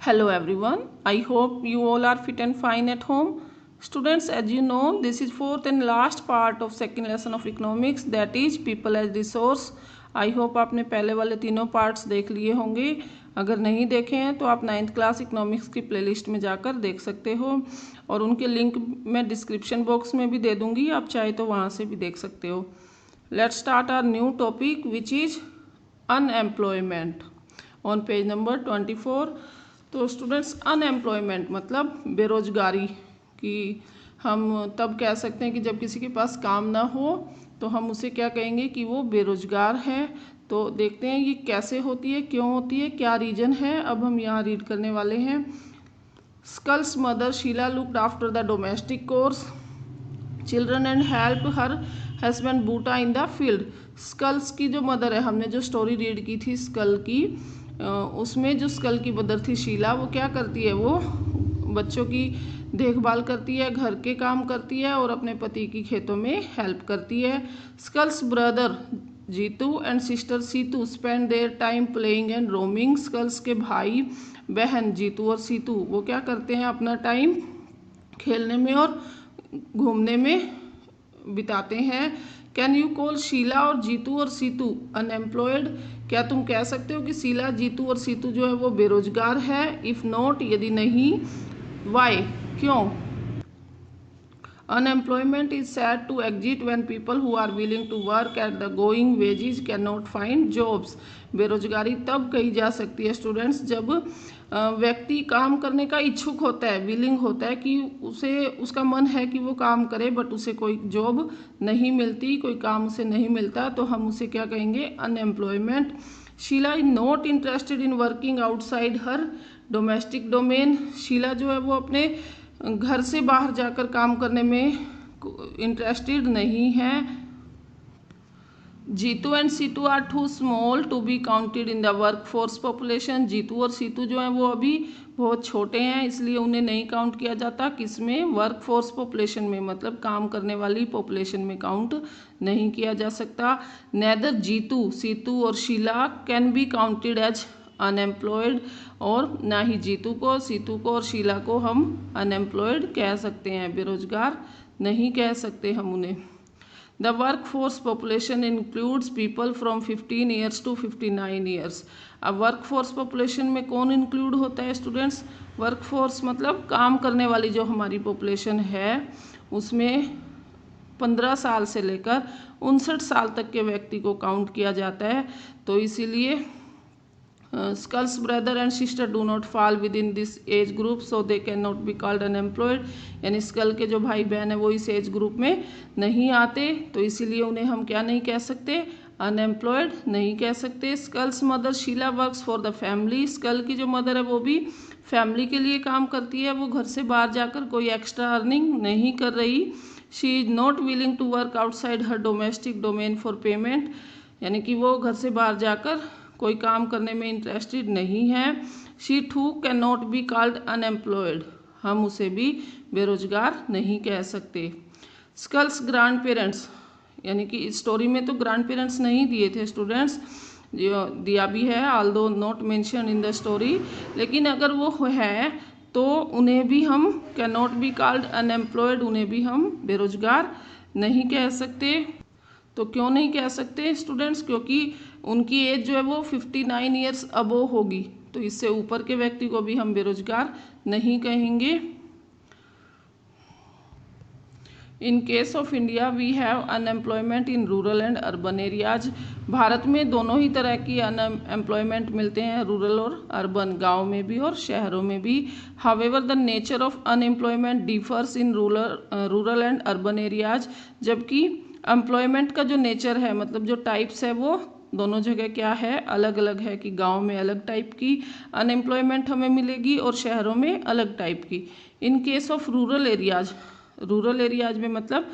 Hello everyone, I hope you all are fit and fine at home. Students, as you know, this is fourth and last part of second lesson of economics, that is people as resource. I hope आपने पहले वाले तीनों parts देख लिए होंगे। अगर नहीं देखे हैं तो आप 9th क्लास इकोनॉमिक्स की प्लेलिस्ट में जाकर देख सकते हो और उनके लिंक मैं डिस्क्रिप्शन बॉक्स में भी दे दूंगी, आप चाहे तो वहाँ से भी देख सकते हो। Let's start our new topic which is unemployment on page number 24। तो स्टूडेंट्स, अनएम्प्लॉयमेंट मतलब बेरोजगारी कि हम तब कह सकते हैं कि जब किसी के पास काम ना हो तो हम उसे क्या कहेंगे कि वो बेरोजगार है। तो देखते हैं ये कैसे होती है, क्यों होती है, क्या रीजन है। अब हम यहाँ रीड करने वाले हैं। Sakal's mother Sheela looked after the domestic chores children and help her husband Buta in the field. Sakal's की जो मदर है, हमने जो स्टोरी रीड की थी स्कल की, उसमें जो स्कल की मदर थी शीला, वो क्या करती है, वो बच्चों की देखभाल करती है, घर के काम करती है और अपने पति की खेतों में हेल्प करती है। Sakal's brother Jeetu and sister Seetu spend their time playing and roaming. Sakal's के भाई बहन जीतू और सीतू वो क्या करते हैं, अपना टाइम खेलने में और घूमने में बिताते हैं। कैन यू कॉल शीला और जीतू और सीतू अनएम्प्लॉयड? क्या तुम कह सकते हो कि शीला, जीतू और सीतू जो है वो बेरोजगार है? इफ़ नॉट, यदि नहीं, वाई, क्यों? Unemployment is said to exist when people who are willing to work at the going wages cannot find jobs. बेरोजगारी तब कही जा सकती है स्टूडेंट्स जब व्यक्ति काम करने का इच्छुक होता है, विलिंग होता है कि उसे उसका मन है कि वो काम करे, बट उसे कोई जॉब नहीं मिलती, कोई काम उसे नहीं मिलता, तो हम उसे क्या कहेंगे, unemployment. Sheela is not interested in working outside her domestic domain. Sheela जो है वो अपने घर से बाहर जाकर काम करने में इंटरेस्टेड नहीं है। Jeetu and Seetu are too small to be counted in the work force population. Jeetu और सीतू जो हैं वो अभी बहुत छोटे हैं, इसलिए उन्हें नहीं काउंट किया जाता। किसमें? वर्क फोर्स पॉपुलेशन में, मतलब काम करने वाली पॉपुलेशन में काउंट नहीं किया जा सकता। नेदर जीतू, सीतू और Sheela can be counted as unemployed, और ना ही जीतू को, सीतू को और शीला को हम अनएम्प्लॉयड कह सकते हैं, बेरोजगार नहीं कह सकते हम उन्हें। The work force population includes people from 15 years to 59 years. अब वर्क फोर्स पॉपुलेशन में कौन इंक्लूड होता है स्टूडेंट्स? वर्क फोर्स मतलब काम करने वाली जो हमारी पॉपुलेशन है उसमें 15 साल से लेकर 59 साल तक के व्यक्ति को काउंट किया जाता है। तो इसीलिए Sakal's brother and sister do not fall within this age group, so they can not be called unemployed. यानी स्कल के जो भाई बहन है वो इस एज ग्रुप में नहीं आते, तो इसीलिए उन्हें हम क्या नहीं कह सकते, अनएम्प्लॉयड नहीं कह सकते। Sakal's mother Sheela works for the family. Sakal की जो मदर है वो भी फैमिली के लिए काम करती है, वो घर से बाहर जाकर कोई एक्स्ट्रा अर्निंग नहीं कर रही। She is not willing to work outside her domestic domain for payment, यानी कि वो घर से बाहर जाकर कोई काम करने में इंटरेस्टेड नहीं है। She too can not be called unemployed, हम उसे भी बेरोजगार नहीं कह सकते। स्कल्स ग्रैंड पेरेंट्स, यानी कि इस स्टोरी में तो ग्रैंड पेरेंट्स नहीं दिए थे स्टूडेंट्स, जो दिया भी है although not mention in the story, लेकिन अगर वो है तो उन्हें भी हम can not be called unemployed, उन्हें भी हम बेरोजगार नहीं कह सकते। तो क्यों नहीं कह सकते स्टूडेंट्स? क्योंकि उनकी एज जो है वो 59 ईयर्स अबो होगी, तो इससे ऊपर के व्यक्ति को भी हम बेरोजगार नहीं कहेंगे। In case of India we have unemployment in rural and urban areas. Bharat में दोनों ही तरह की अनएम्प्लॉयमेंट मिलते हैं, रूरल और अर्बन, गांव में भी और शहरों में भी। However the nature of unemployment differs in rural and urban areas. जबकि एम्प्लॉयमेंट का जो नेचर है, मतलब जो टाइप्स है, वो दोनों जगह क्या है, अलग अलग है। कि गांव में अलग टाइप की अनएम्प्लॉयमेंट हमें मिलेगी और शहरों में अलग टाइप की। In case of rural areas, rural areas में मतलब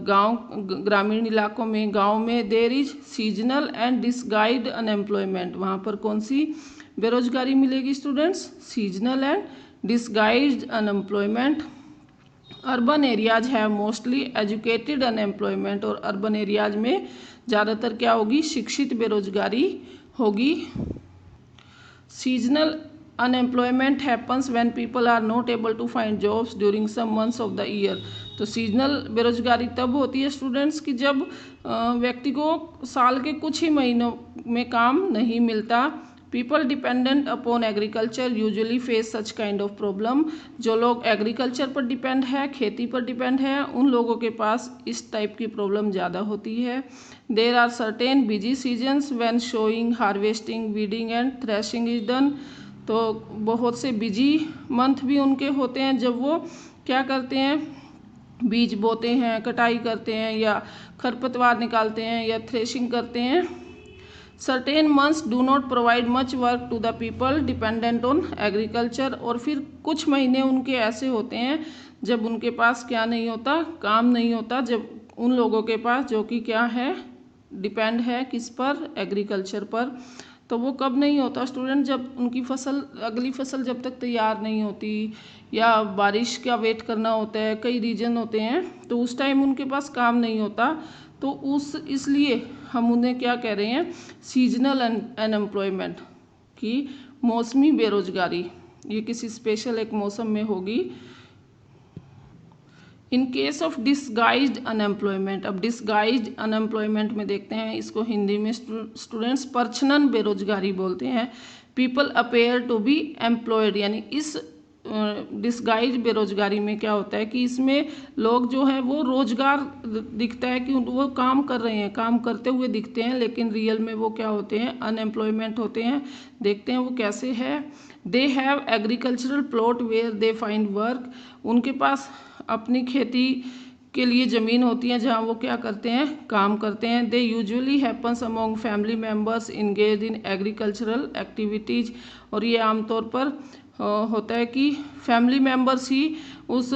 गांव, ग्रामीण इलाकों में, गांव में, there is seasonal and disguised unemployment. वहाँ पर कौन सी बेरोजगारी मिलेगी students? Seasonal and disguised unemployment. Urban areas है मोस्टली एजुकेटेड अनएम्प्लॉयमेंट, और अर्बन एरियाज में ज़्यादातर क्या होगी, शिक्षित बेरोजगारी होगी। Seasonal unemployment happens when people are not able to find jobs during some months of the year. तो सीजनल बेरोजगारी तब होती है स्टूडेंट्स कि जब व्यक्ति को साल के कुछ ही महीनों में काम नहीं मिलता। People dependent upon agriculture usually face such kind of problem. जो लोग एग्रीकल्चर पर डिपेंड है, खेती पर डिपेंड है, उन लोगों के पास इस टाइप की प्रॉब्लम ज़्यादा होती है। There are certain busy seasons when sowing, harvesting, weeding and threshing is done. तो बहुत से बिजी मंथ भी उनके होते हैं जब वो क्या करते हैं, बीज बोते हैं, कटाई करते हैं, या खरपतवार निकालते हैं, या थ्रेशिंग करते हैं। Certain months do not provide much work to the people dependent on agriculture. और फिर कुछ महीने उनके ऐसे होते हैं जब उनके पास क्या नहीं होता, काम नहीं होता, जब उन लोगों के पास जो कि क्या है, डिपेंड है किस पर, एग्रीकल्चर पर। तो वो कब नहीं होता स्टूडेंट, जब उनकी फसल, अगली फसल जब तक तैयार नहीं होती, या बारिश का वेट करना होता है, कई रीजन होते हैं, तो उस टाइम उनके पास काम नहीं होता। तो इसलिए हम उन्हें क्या कह रहे हैं, सीजनल अनएम्प्लॉयमेंट, की मौसमी बेरोजगारी, ये किसी स्पेशल एक मौसम में होगी। इन केस ऑफ डिसगाइज्ड अनएम्प्लॉयमेंट, अब डिसगाइज्ड अनएम्प्लॉयमेंट में देखते हैं, इसको हिंदी में स्टूडेंट्स परछनन बेरोजगारी बोलते हैं। People appear to be employed, यानी इस डिसगाइज बेरोजगारी में क्या होता है कि इसमें लोग जो है वो रोजगार दिखता है कि वो काम कर रहे हैं, काम करते हुए दिखते हैं, लेकिन रियल में वो क्या होते हैं, अनएम्प्लॉयमेंट होते हैं। देखते हैं वो कैसे है। They have agricultural plot where they find work, उनके पास अपनी खेती के लिए ज़मीन होती है जहाँ वो क्या करते हैं, काम करते हैं। They usually happens among family members engage in agricultural activities, और ये आमतौर पर होता है कि फैमिली मेम्बर्स ही उस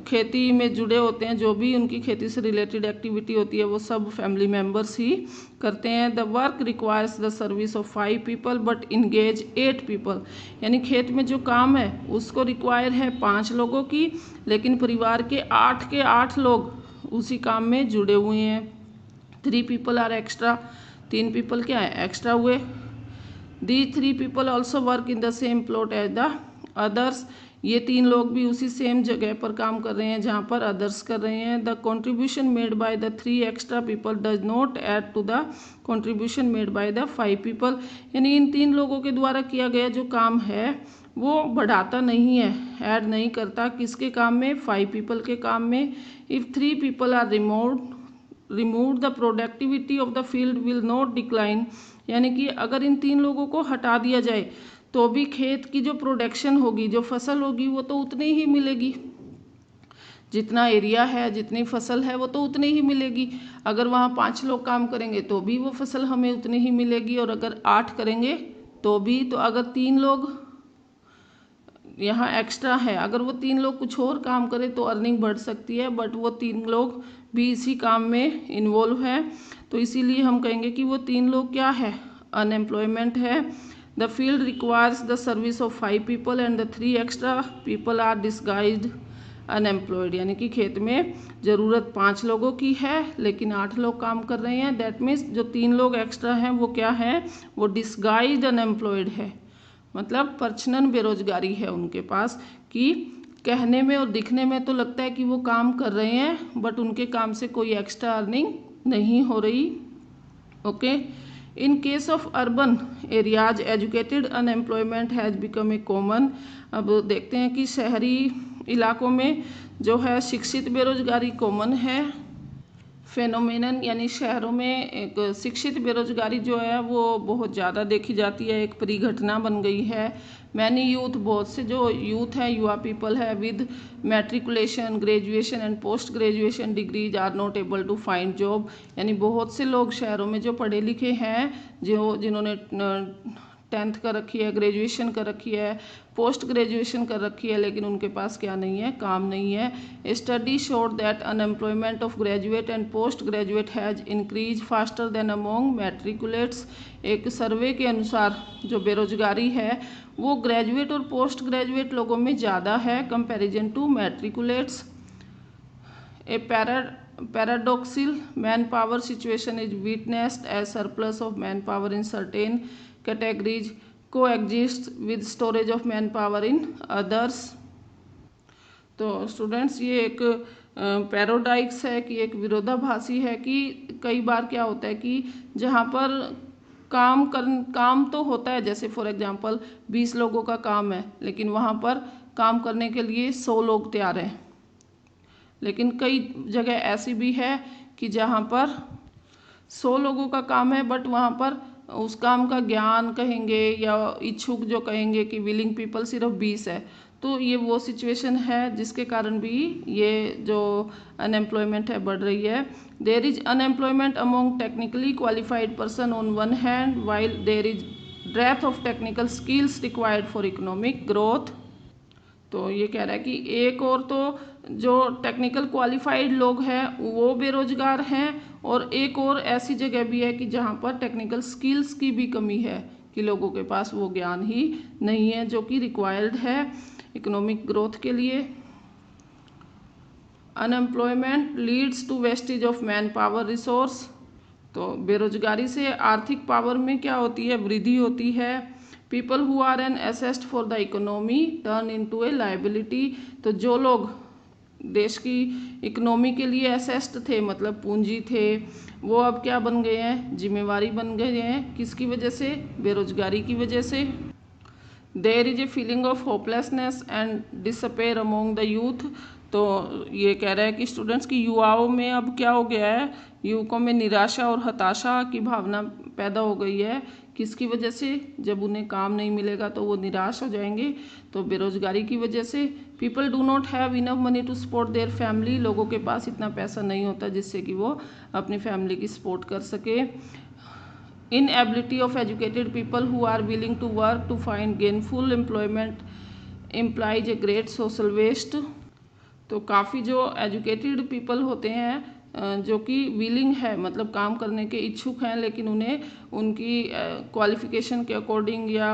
खेती में जुड़े होते हैं, जो भी उनकी खेती से रिलेटेड एक्टिविटी होती है वो सब फैमिली मेम्बर्स ही करते हैं। The work requires the service of 5 people but engage 8 people, यानी खेत में जो काम है उसको रिक्वायर है 5 लोगों की, लेकिन परिवार के 8 लोग उसी काम में जुड़े हुए हैं। 3 पीपल आर एक्स्ट्रा, 3 पीपल क्या है, एक्स्ट्रा हुए। These 3 people also work in the same plot as the others, ये 3 लोग भी उसी सेम जगह पर काम कर रहे हैं जहाँ पर अदर्स कर रहे हैं। The contribution made by the 3 extra people does not add to the contribution made by the 5 people, यानी इन 3 लोगों के द्वारा किया गया जो काम है वो बढ़ाता नहीं है, ऐड नहीं करता किसके काम में, 5 पीपल के काम में। If 3 people are remove the productivity of the field will not decline, यानी कि अगर इन 3 लोगों को हटा दिया जाए तो भी खेत की जो प्रोडक्शन होगी, जो फसल होगी, वो तो उतनी ही मिलेगी, जितना एरिया है, जितनी फसल है वो तो उतनी ही मिलेगी। अगर वहाँ 5 लोग काम करेंगे तो भी वो फसल हमें उतनी ही मिलेगी, और अगर 8 करेंगे तो भी। तो अगर 3 लोग यहाँ एक्स्ट्रा है, अगर वो 3 लोग कुछ और काम करें तो अर्निंग बढ़ सकती है, बट वो 3 लोग भी इसी काम में इन्वॉल्व है, तो इसीलिए हम कहेंगे कि वो 3 लोग क्या है, अनएम्प्लॉयमेंट है। The field requires the service of 5 people and the 3 extra people are disguised unemployed, यानी कि खेत में ज़रूरत 5 लोगों की है लेकिन 8 लोग काम कर रहे हैं। दैट मीन्स जो 3 लोग एक्स्ट्रा हैं वो क्या है, वो डिसगाइज्ड अनएम्प्लॉयड है, मतलब परछनन बेरोजगारी है उनके पास, कि कहने में और दिखने में तो लगता है कि वो काम कर रहे हैं, बट उनके काम से कोई एक्स्ट्रा अर्निंग नहीं हो रही। Okay, in case of urban areas educated unemployment has become a common. अब देखते हैं कि शहरी इलाकों में जो है शिक्षित बेरोजगारी कॉमन है फेनोमेनन, यानी शहरों में एक शिक्षित बेरोजगारी जो है वो बहुत ज़्यादा देखी जाती है, एक परिघटना बन गई है। मैनी यूथ, बहुत से जो यूथ है, युवा पीपल है, with matriculation, graduation and post graduation degrees are not able to find job, यानी बहुत से लोग शहरों में जो पढ़े लिखे हैं, जिन्होंने 10th कर रखी है, ग्रेजुएशन कर रखी है, पोस्ट ग्रेजुएशन कर रखी है, लेकिन उनके पास क्या नहीं है, काम नहीं है। Study showed that unemployment of graduate and post graduate has increase faster than among matriculates. एक सर्वे के अनुसार जो बेरोजगारी है वो ग्रेजुएट और पोस्ट ग्रेजुएट लोगों में ज़्यादा है comparison to matriculates. A paradoxical manpower situation is witnessed as surplus of manpower in certain categories को exist with storage of man power in others. तो स्टूडेंट्स ये एक पैराडॉक्स है कि एक विरोधाभासी है कि कई बार क्या होता है कि जहाँ पर काम तो होता है, जैसे फॉर एग्जांपल 20 लोगों का काम है, लेकिन वहाँ पर काम करने के लिए 100 लोग तैयार हैं। लेकिन कई जगह ऐसी भी है कि जहाँ पर 100 लोगों का काम है, बट वहाँ पर उस काम का ज्ञान कहेंगे या इच्छुक जो कहेंगे कि विलिंग पीपल सिर्फ 20 है। तो ये वो सिचुएशन है जिसके कारण भी ये जो अनएम्प्लॉयमेंट है बढ़ रही है। There is unemployment among technically qualified person on one hand while there is depth of technical skills required for economic growth. तो ये कह रहा है कि एक और तो जो टेक्निकल क्वालिफाइड लोग हैं वो बेरोजगार हैं, और एक और ऐसी जगह भी है कि जहाँ पर टेक्निकल स्किल्स की भी कमी है कि लोगों के पास वो ज्ञान ही नहीं है जो कि रिक्वायर्ड है इकोनॉमिक ग्रोथ के लिए। Unemployment leads to wastage of man power resource. तो बेरोजगारी से आर्थिक पावर में क्या होती है, वृद्धि होती है। People who are an assessed for the economy turn into a liability. तो जो लोग देश की इकोनॉमी के लिए एसेस्ड थे, मतलब पूंजी थे, वो अब क्या बन गए हैं, जिम्मेवारी बन गए हैं। किसकी वजह से, बेरोजगारी की वजह से। There is a feeling of hopelessness and disappear among the youth. तो ये कह रहा है कि स्टूडेंट्स की युवाओं में अब क्या हो गया है, युवकों में निराशा और हताशा की भावना पैदा हो गई है। किसकी वजह से, जब उन्हें काम नहीं मिलेगा तो वो निराश हो जाएंगे। तो बेरोजगारी की वजह से। People do not have enough money to support their family. लोगों के पास इतना पैसा नहीं होता जिससे कि वो अपनी फैमिली की सपोर्ट कर सके। Inability of educated people who are willing to work to find gainful employment implies a great social waste। तो काफ़ी जो एजुकेटेड पीपल होते हैं जो कि विलिंग है, मतलब काम करने के इच्छुक हैं, लेकिन उन्हें उनकी क्वालिफिकेशन के अकॉर्डिंग या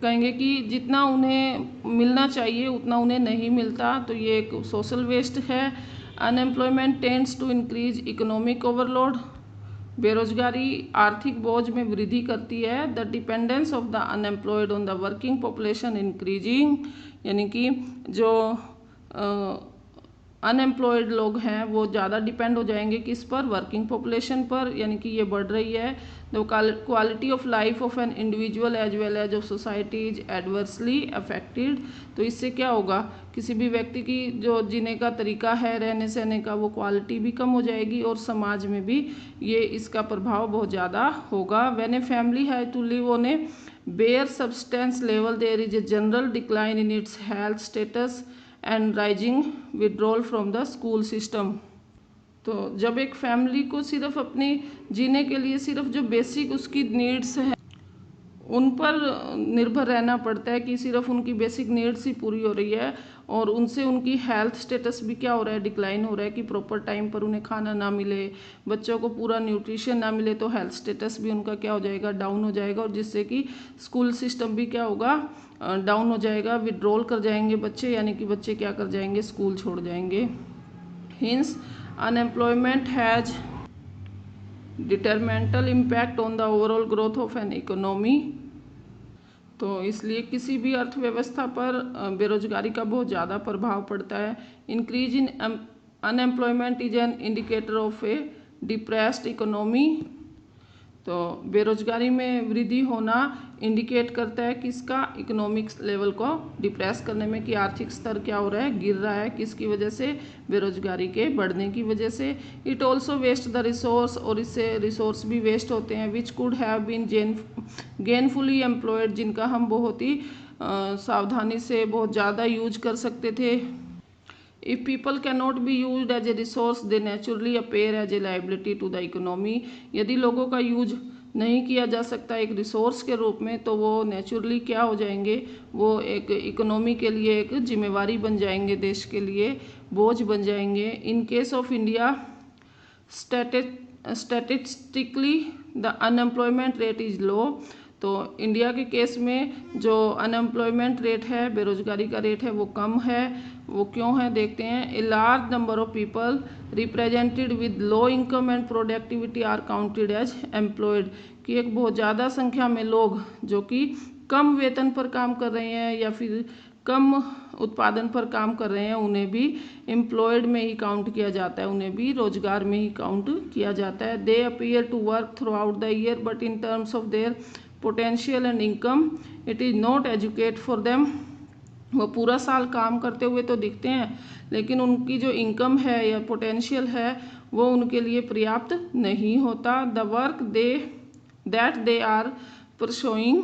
कहेंगे कि जितना उन्हें मिलना चाहिए उतना उन्हें नहीं मिलता। तो ये एक सोशल वेस्ट है। Unemployment tends to increase economic overload. बेरोजगारी आर्थिक बोझ में वृद्धि करती है। The dependence of the unemployed on the working population increasing. यानी कि जो अनएम्प्लॉयड लोग हैं वो ज़्यादा डिपेंड हो जाएंगे किस पर, वर्किंग पॉपुलेशन पर, यानी कि ये बढ़ रही है। The quality of life of an individual as well as of society is adversely affected. तो इससे क्या होगा, किसी भी व्यक्ति की जो जीने का तरीका है, रहने सहने का, वो क्वालिटी भी कम हो जाएगी और समाज में भी ये इसका प्रभाव बहुत ज़्यादा होगा। When a family has to live on a bare substance level there is a general decline in its health status and rising withdrawal from the school system. तो जब एक फैमिली को सिर्फ अपनी जीने के लिए सिर्फ जो बेसिक उसकी नीड्स हैं उन पर निर्भर रहना पड़ता है कि सिर्फ उनकी बेसिक नीड्स ही पूरी हो रही है, और उनसे उनकी हेल्थ स्टेटस भी क्या हो रहा है, डिक्लाइन हो रहा है कि प्रॉपर टाइम पर उन्हें खाना ना मिले, बच्चों को पूरा न्यूट्रिशन ना मिले, तो हेल्थ स्टेटस भी उनका क्या हो जाएगा, डाउन हो जाएगा, और जिससे कि स्कूल सिस्टम भी क्या होगा, डाउन हो जाएगा, विड्रॉल कर जाएंगे बच्चे, यानी कि बच्चे क्या कर जाएंगे, स्कूल छोड़ जाएंगे। Hints unemployment has detrimental impact on the overall growth of an economy. तो इसलिए किसी भी अर्थव्यवस्था पर बेरोजगारी का बहुत ज़्यादा प्रभाव पड़ता है। Increase in unemployment is an indicator of A depressed economy. तो बेरोजगारी में वृद्धि होना इंडिकेट करता है किसका, इकोनॉमिक लेवल को डिप्रेस करने में, कि आर्थिक स्तर क्या हो रहा है, गिर रहा है। किसकी वजह से, बेरोजगारी के बढ़ने की वजह से। It also waste the resource, और इससे रिसोर्स भी वेस्ट होते हैं, which could have been gainfully employed, जिनका हम बहुत ही सावधानी से बहुत ज़्यादा यूज कर सकते थे। If people cannot be used as a resource, they naturally appear as a liability to the economy। यदि लोगों का यूज नहीं किया जा सकता एक रिसोर्स के रूप में, तो वो नेचुरली क्या हो जाएंगे, वो एक इकोनॉमी के लिए एक जिम्मेवारी बन जाएंगे, देश के लिए बोझ बन जाएंगे। इन case of India statistically the unemployment rate is low. तो इंडिया के केस में जो अनएम्प्लॉयमेंट रेट है, बेरोजगारी का रेट है, वो कम है। वो क्यों है देखते हैं। A large number of people represented with low income and productivity are counted as employed, कि एक बहुत ज़्यादा संख्या में लोग जो कि कम वेतन पर काम कर रहे हैं या फिर कम उत्पादन पर काम कर रहे हैं, उन्हें भी एम्प्लॉयड में ही काउंट किया जाता है, उन्हें भी रोजगार में ही काउंट किया जाता है। They appear to work throughout the year but in terms of their potential and income it is not educate for them. वो पूरा साल काम करते हुए तो दिखते हैं, लेकिन उनकी जो इनकम है या पोटेंशियल है वो उनके लिए पर्याप्त नहीं होता। The work that they are pursuing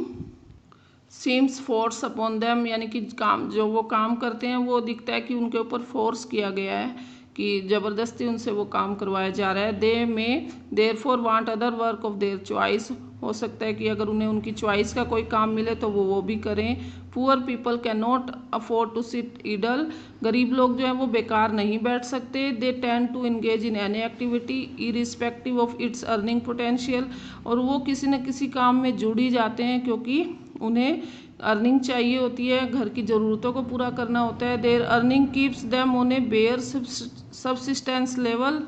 seems force upon them, यानी कि काम जो वो काम करते हैं वो दिखता है कि उनके ऊपर फोर्स किया गया है, कि ज़बरदस्ती उनसे वो काम करवाया जा रहा है। They may therefore want other work of their choice, हो सकता है कि अगर उन्हें उनकी चॉइस का कोई काम मिले तो वो भी करें। Poor people can not afford to sit idle, गरीब लोग जो है वो बेकार नहीं बैठ सकते। They tend to engage in any activity irrespective of its earning potential, और वो किसी न किसी काम में जुड़ ही जाते हैं क्योंकि उन्हें अर्निंग चाहिए होती है, घर की ज़रूरतों को पूरा करना होता है। Their earning keeps them on a bare subsistence level,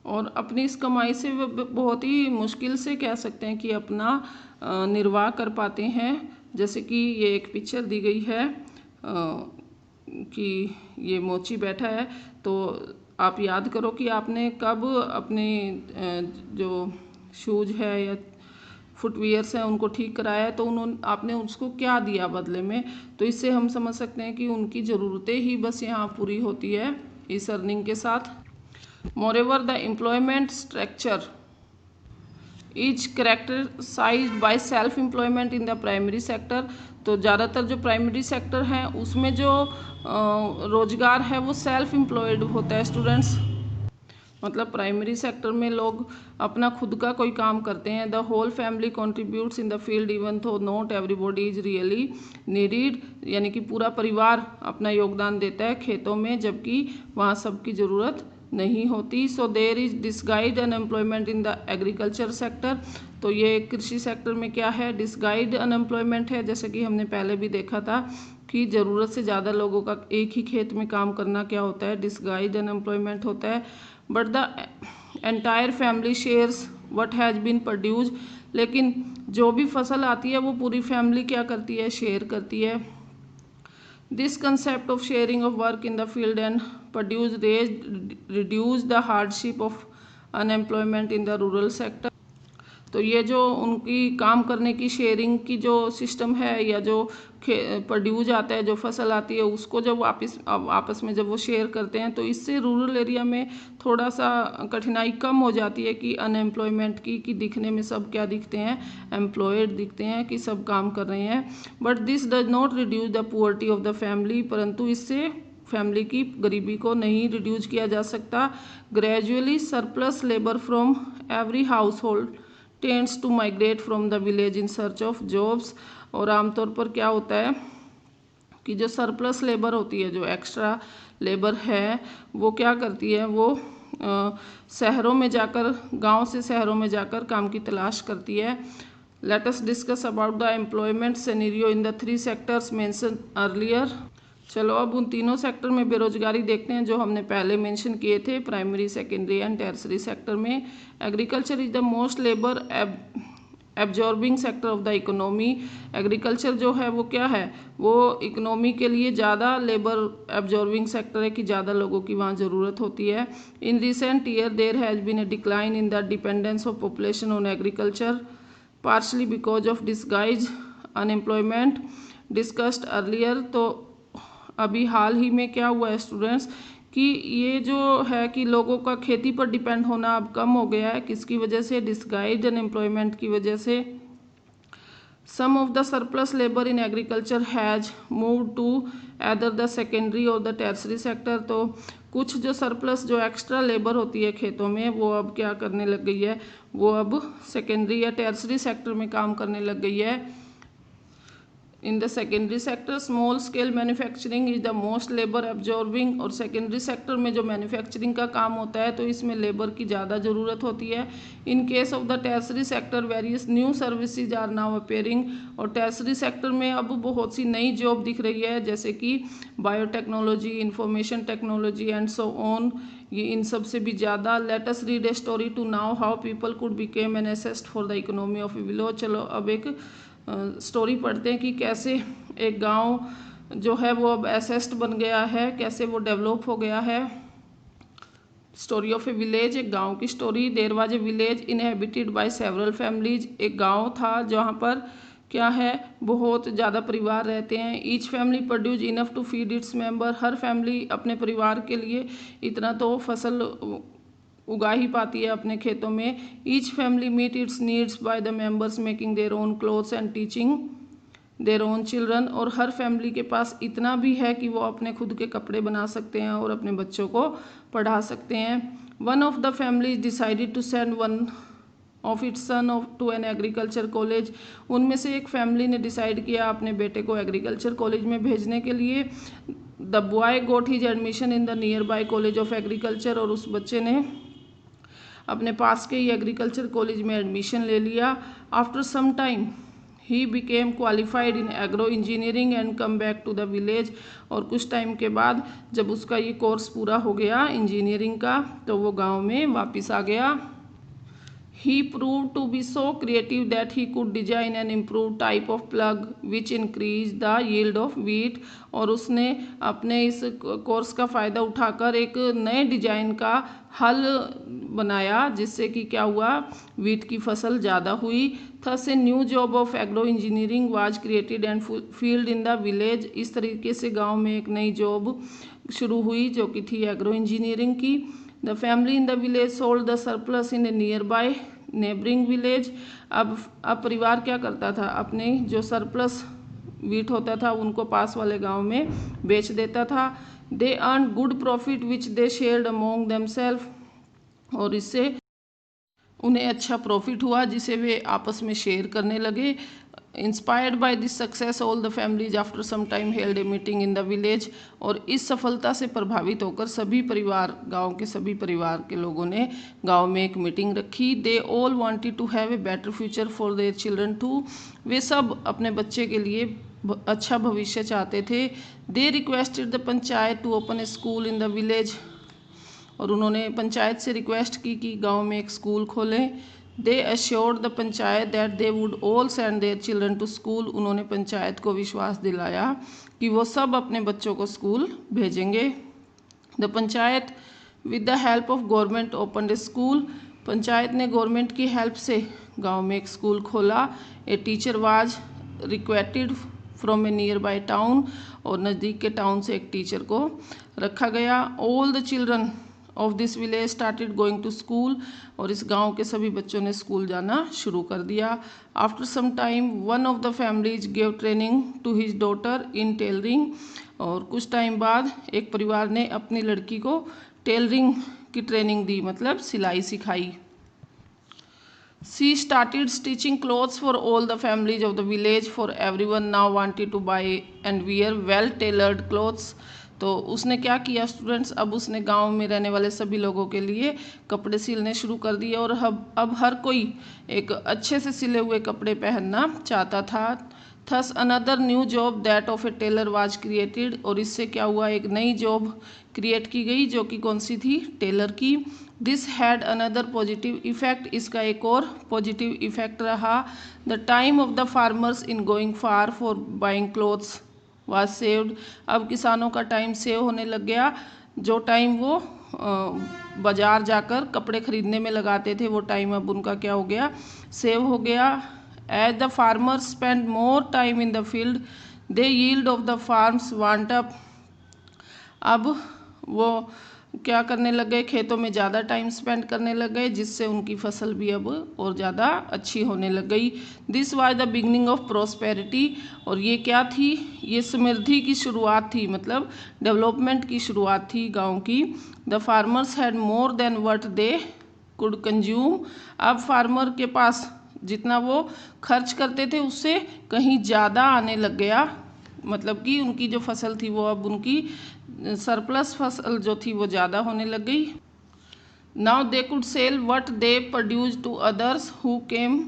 और अपनी इस कमाई से वे बहुत ही मुश्किल से कह सकते हैं कि अपना निर्वाह कर पाते हैं। जैसे कि ये एक पिक्चर दी गई है कि ये मोची बैठा है, तो आप याद करो कि आपने कब अपने जो शूज है या फुटवियर्स हैं उनको ठीक कराया है, तो आपने उसको क्या दिया बदले में। तो इससे हम समझ सकते हैं कि उनकी ज़रूरतें ही बस यहाँ पूरी होती है इस अर्निंग के साथ। Moreover the employment structure is characterised by self employment in the primary sector, तो ज़्यादातर जो प्राइमरी सेक्टर हैं उसमें जो रोजगार है वो सेल्फ एम्प्लॉयड होता है स्टूडेंट्स। मतलब प्राइमरी सेक्टर में लोग अपना खुद का कोई काम करते हैं। The whole family contributes in the field even though not everybody is really needed, यानी कि पूरा परिवार अपना योगदान देता है खेतों में, जबकि वहाँ सबकी ज़रूरत नहीं होती। So there is disguised unemployment in the agriculture sector, तो ये कृषि सेक्टर में क्या है, डिसगाइड अनएम्प्लॉयमेंट है। जैसे कि हमने पहले भी देखा था कि ज़रूरत से ज़्यादा लोगों का एक ही खेत में काम करना क्या होता है, डिसगाइड अनएम्प्लॉयमेंट होता है। But the entire family shares what has been produce, लेकिन जो भी फसल आती है वो पूरी फैमिली क्या करती है, शेयर करती है। This concept of sharing of work in the field and produce reduce the hardship of unemployment in the rural sector, तो ये जो उनकी काम करने की शेयरिंग की जो सिस्टम है या जो प्रोड्यूस आता है, जो फसल आती है उसको जब आपस में जब वो शेयर करते हैं, तो इससे रूरल एरिया में थोड़ा सा कठिनाई कम हो जाती है कि अनएम्प्लॉयमेंट की, कि दिखने में सब क्या दिखते हैं, एम्प्लॉयड दिखते हैं कि सब काम कर रहे हैं। But this does not reduce the poverty of the family, परंतु इससे फैमिली की गरीबी को नहीं रिड्यूस किया जा सकता। Gradually surplus labour from every household tends to migrate from the village in search of jobs, और आमतौर पर क्या होता है कि जो सरप्लस लेबर होती है, जो एक्स्ट्रा लेबर है, वो क्या करती है, वो शहरों में जाकर, गांव से शहरों में जाकर काम की तलाश करती है। Let us discuss about the employment scenario in the 3 sectors mention earlier. चलो अब उन तीनों सेक्टर में बेरोजगारी देखते हैं जो हमने पहले मेंशन किए थे, primary, secondary and tertiary sector में। Agriculture is the most labour absorbing sector of the economy, agriculture जो है वो क्या है, वो इकोनॉमी के लिए ज़्यादा लेबर एब्जॉर्बिंग सेक्टर है कि ज़्यादा लोगों की वहाँ ज़रूरत होती है। In recent year there has been a decline in the dependence of population on agriculture partly because of disguise unemployment discussed earlier. तो अभी हाल ही में क्या हुआ है स्टूडेंट्स कि ये जो है कि लोगों का खेती पर डिपेंड होना अब कम हो गया है, किसकी वजह से, डिसगाइज्ड अनएम्प्लॉयमेंट की वजह से। Some of the surplus labour in agriculture has moved to either the secondary और द टर्सरी सेक्टर, तो कुछ जो सरप्लस जो एक्स्ट्रा लेबर होती है खेतों में वो अब क्या करने लग गई है, वो अब सेकेंडरी या टर्सरी सेक्टर में काम करने लग गई है। In the secondary sector small scale manufacturing is the most labour absorbing, और सेकेंडरी सेक्टर में जो मैन्युफैक्चरिंग का काम होता है तो इसमें लेबर की ज़्यादा ज़रूरत होती है। In case of the tertiary sector various new services are now appearing, और टर्सरी सेक्टर में अब बहुत सी नई जॉब दिख रही है जैसे कि biotechnology, information technology and so on, ये इन सब से भी ज़्यादा। Let us read a story to now how people could became an asset for the economy of village. चलो अब एक स्टोरी पढ़ते हैं कि कैसे एक गांव जो है वो अब एसेस्ट बन गया है, कैसे वो डेवलप हो गया है। स्टोरी ऑफ ए विलेज, एक गांव की story. There was a village inhabited by several families, एक गांव था जहां पर क्या है बहुत ज़्यादा परिवार रहते हैं। Each family produce enough to feed its member, हर फैमिली अपने परिवार के लिए इतना तो फसल उगा ही पाती है अपने खेतों में। Each family meet its needs by the members making their own clothes and teaching their own children, और हर फैमिली के पास इतना भी है कि वो अपने खुद के कपड़े बना सकते हैं और अपने बच्चों को पढ़ा सकते हैं। One of the families decided to send one of its son to an agriculture college, उनमें से एक फैमिली ने डिसाइड किया अपने बेटे को एग्रीकल्चर कॉलेज में भेजने के लिए। The boy got his admission in the nearby college of agriculture, और उस बच्चे ने अपने पास के ही एग्रीकल्चर कॉलेज में एडमिशन ले लिया। After some time he became qualified in agro engineering and come back to the village, और कुछ टाइम के बाद जब उसका ये कोर्स पूरा हो गया इंजीनियरिंग का तो वो गांव में वापस आ गया। He proved to be so creative that he could design an improved type of plug which increased the yield of wheat, और उसने अपने इस कोर्स का फ़ायदा उठाकर एक नए डिजाइन का हल बनाया जिससे कि क्या हुआ, वीट की फसल ज़्यादा हुई। Thus a new job of agro engineering was created and filled in the village, इस तरीके से गांव में एक नई जॉब शुरू हुई जो कि थी एग्रो इंजीनियरिंग की। The family in the village sold the surplus in a nearby neighboring village, अब परिवार क्या करता था, अपने जो सरप्लस वीट होता था उनको पास वाले गांव में बेच देता था। They earned good profit which they shared among themselves, और इससे उन्हें अच्छा प्रॉफिट हुआ जिसे वे आपस में शेयर करने लगे। Inspired by this success all the families after some time held a meeting in the village, और इस सफलता से प्रभावित होकर सभी परिवार, गांव के सभी परिवार के लोगों ने गांव में एक मीटिंग रखी। They all wanted to have a better future for their children too, वे सब अपने बच्चे के लिए अच्छा भविष्य चाहते थे। They requested the panchayat to open a school in the village, और उन्होंने पंचायत से रिक्वेस्ट की कि गांव में एक स्कूल खोलें। They assured the panchayat that they would all send their children to school, उन्होंने पंचायत को विश्वास दिलाया कि वो सब अपने बच्चों को स्कूल भेजेंगे। The panchayat with the help of government open a school, panchayat ने गवर्नमेंट की हेल्प से गांव में एक स्कूल खोला। A teacher was requested from a nearby town, और नज़दीक के टाउन से एक टीचर को रखा गया। All the children of this village started going to school, और इस गांव के सभी बच्चों ने स्कूल जाना शुरू कर दिया। After some time one of the families give training to his daughter in tailoring, और कुछ टाइम बाद एक परिवार ने अपनी लड़की को टेलरिंग की ट्रेनिंग दी, मतलब सिलाई सिखाई। She started stitching clothes for all the families of the village, for everyone now wanted to buy and wear well tailored clothes. तो उसने क्या किया स्टूडेंट्स, अब उसने गांव में रहने वाले सभी लोगों के लिए कपड़े सिलने शुरू कर दिए, और अब हर कोई एक अच्छे से सिले हुए कपड़े पहनना चाहता था। Thus another new job that of a tailor was created, और इससे क्या हुआ, एक नई जॉब क्रिएट की गई जो कि कौन सी थी, टेलर की। This had another positive effect, इसका एक और पॉजिटिव इफेक्ट रहा। The time of the farmers in going far for buying clothes was saved, अब किसानों का टाइम सेव होने लग गया। जो टाइम वो बाज़ार जाकर कपड़े खरीदने में लगाते थे वो टाइम अब उनका क्या हो गया, सेव हो गया। As the farmers spend more time in the field they yield of the farms want up, अब वो क्या करने लग गए, खेतों में ज़्यादा टाइम स्पेंड करने लग गए जिससे उनकी फसल भी अब और ज़्यादा अच्छी होने लग गई। This was the beginning of prosperity, और ये क्या थी, ये समृद्धि की शुरुआत थी, मतलब डेवलपमेंट की शुरुआत थी गांव की। The farmers had more than what they could consume, अब फार्मर के पास जितना वो खर्च करते थे उससे कहीं ज़्यादा आने लग गया, मतलब कि उनकी जो फसल थी वो अब उनकी सरप्लस फसल जो थी वो ज़्यादा होने लग गई। Now they could sell what they produce to others who came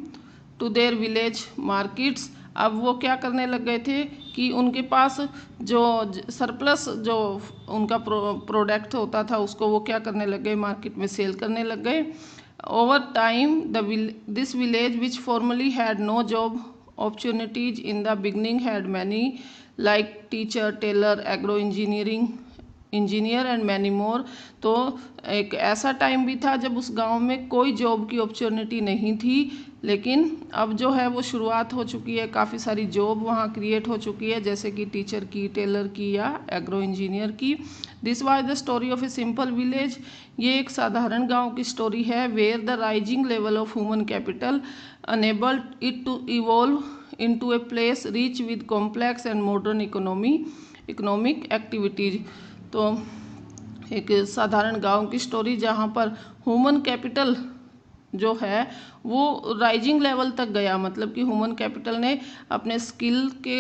to their village markets, अब वो क्या करने लग गए थे कि उनके पास जो सरप्लस जो उनका प्रोडक्ट होता था उसको वो क्या करने लग गए, मार्केट में सेल करने लग गए। Over time this village which formerly had no job opportunities in the beginning had many like teacher, tailor, agro engineering, engineer and many more. तो एक ऐसा टाइम भी था जब उस गांव में कोई जॉब की अपॉर्चुनिटी नहीं थी, लेकिन अब जो है वो शुरुआत हो चुकी है, काफ़ी सारी जॉब वहाँ क्रिएट हो चुकी है, जैसे कि टीचर की, टेलर की या एग्रो इंजीनियर की। This was the story of a simple village. ये एक साधारण गांव की स्टोरी है, where the rising level of human capital enabled it to evolve into a place rich with complex and modern economic activities. तो एक साधारण गांव की स्टोरी जहां पर ह्यूमन कैपिटल जो है वो राइजिंग लेवल तक गया, मतलब कि ह्यूमन कैपिटल ने अपने स्किल के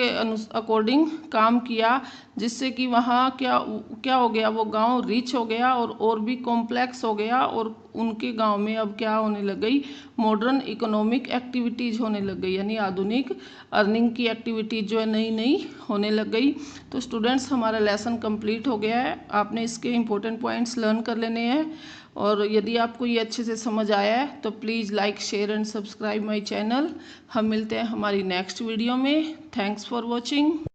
अकॉर्डिंग काम किया, जिससे कि वहाँ क्या हो गया, वो गांव रिच हो गया और भी कॉम्प्लेक्स हो गया, और उनके गांव में अब क्या होने लग गई, मॉडर्न इकोनॉमिक एक्टिविटीज़ होने लग गई, यानी आधुनिक अर्निंग की एक्टिविटीज जो है नई नई होने लग गई। तो स्टूडेंट्स, हमारा लेसन कंप्लीट हो गया है, आपने इसके इंपॉर्टेंट पॉइंट्स लर्न कर लेने हैं, और यदि आपको ये अच्छे से समझ आया है तो please like, share and subscribe my channel. हम मिलते हैं हमारी नेक्स्ट वीडियो में। Thanks for watching.